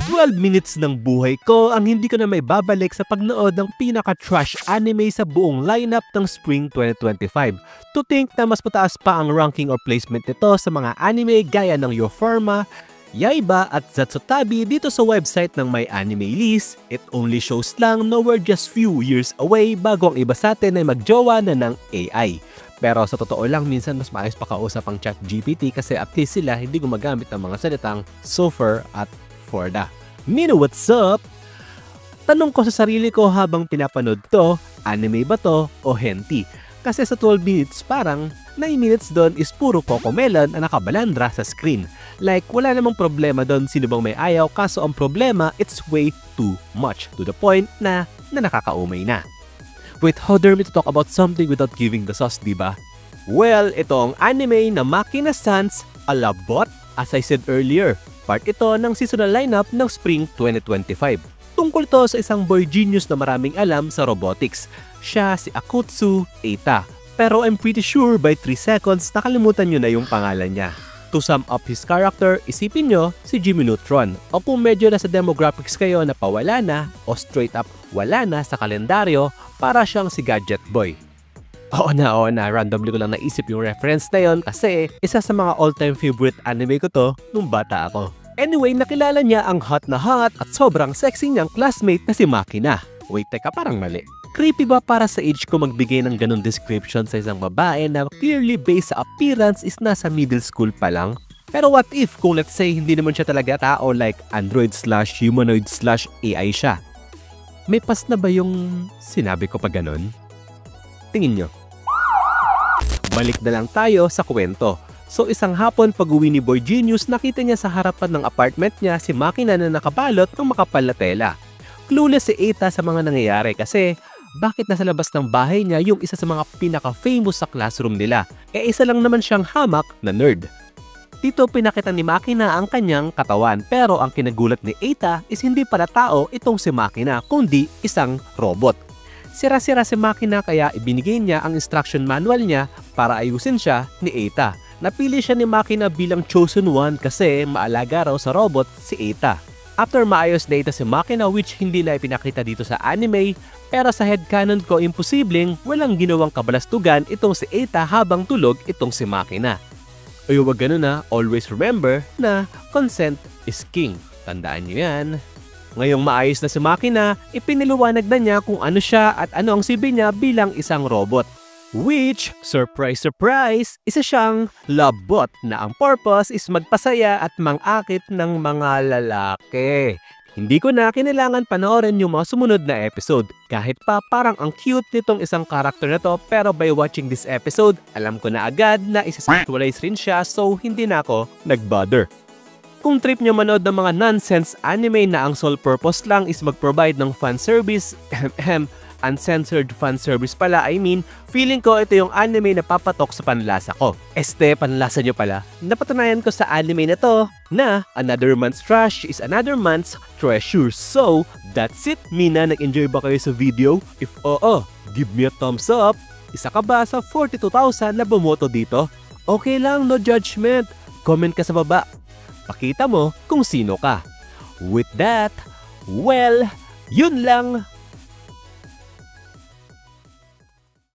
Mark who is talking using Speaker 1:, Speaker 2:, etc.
Speaker 1: 12 minutes ng buhay ko ang hindi ko na may babalik sa pagnood ng pinaka-trash anime sa buong lineup ng Spring 2025. To think na mas mataas pa ang ranking or placement nito sa mga anime gaya ng Yoforma, Yaiba at Zatsotabi dito sa website ng My Anime List. It only shows lang na we're just few years away bago ang iba sa atin ay magjowa na ng AI. Pero sa totoo lang, minsan mas maayos pa kausap ang ChatGPT kasi at least sila hindi gumagamit ng mga salitang Sofer at Forda. Mino, what's up? Tanong ko sa sarili ko habang pinapanood to, anime ba to o hentai? Kasi sa 12 minutes parang 9 minutes doon is puro Cocomelon na nakabalandra sa screen. Like wala namang problema doon sino bang may ayaw, kaso ang problema it's way too much to the point na nakakaumay na. Wait, how dare me to talk about something without giving the sauce, diba? Well, itong anime na Makina Sans a la Bot, as I said earlier. Part ito ng seasonal lineup ng Spring 2025. Tungkol to sa isang boy genius na maraming alam sa robotics. Siya si Akutsu Eita. Pero I'm pretty sure by 3 seconds nakalimutan nyo na yung pangalan niya. To sum up his character, isipin nyo si Jimmy Neutron. O kung medyo nasa demographics kayo na pawala na o straight up wala na sa kalendaryo, para siyang si Gadget Boy. Oo na, randomly ko lang naisip yung reference na yon kasi isa sa mga all-time favorite anime ko to nung bata ako. Anyway, nakilala niya ang hot na hot at sobrang sexy niyang classmate na si Makina. Wait, teka, parang mali. Creepy ba para sa age ko magbigay ng ganun description sa isang babae na clearly based sa appearance is nasa middle school pa lang? Pero what if kung let's say hindi naman siya talaga tao like android/humanoid/AI siya? May pas na ba yung sinabi ko pa ganun? Tingin nyo. Balik na lang tayo sa kwento. So isang hapon pag-uwi ni Boy Genius, nakita niya sa harapan ng apartment niya si Makina na nakabalot ng makapal na tela. Clueless si Eita sa mga nangyayari kasi bakit nasa labas ng bahay niya yung isa sa mga pinaka-famous sa classroom nila? Isa lang naman siyang hamak na nerd. Dito pinakita ni Makina ang kanyang katawan pero ang kinagulat ni Eita is hindi pala tao itong si Makina kundi isang robot. Sira-sira si Makina kaya ibinigay niya ang instruction manual niya para ayusin siya ni Eita. Napili siya ni Makina bilang chosen one kasi maalaga raw sa robot si Eita. After maayos na ito si Makina which hindi na ipinakita dito sa anime, pero sa headcanon ko imposibleng walang ginawang kabalastugan itong si Eita habang tulog itong si Makina. Ay wag ganun na, always remember na consent is king. Tandaan nyo yan. Ngayong maayos na si Makina, ipiniliwanag na niya kung ano siya at ano ang silbi niya bilang isang robot. Which, surprise surprise, isa siyang love bot na ang purpose is magpasaya at mangakit ng mga lalaki. Hindi ko na kinailangan panoorin yung mga sumunod na episode. Kahit pa parang ang cute nitong isang karakter na to, pero by watching this episode, alam ko na agad na isa-sexualize rin siya so hindi na ako nag-bother. Kung trip nyo manood ng mga nonsense anime na ang sole purpose lang is mag-provide ng fanservice, uncensored fanservice pala, I mean, feeling ko ito yung anime na papatok sa panlasa ko. Panlasa nyo pala. Napatunayan ko sa anime na to na another man's trash is another man's treasure. So, that's it. Mina, nag-enjoy ba kayo sa video? If oo, give me a thumbs up. Isa ka ba sa 42,000 na bumoto dito? Okay lang, no judgment. Comment ka sa baba. Pakita mo kung sino ka. With that, well, yun lang.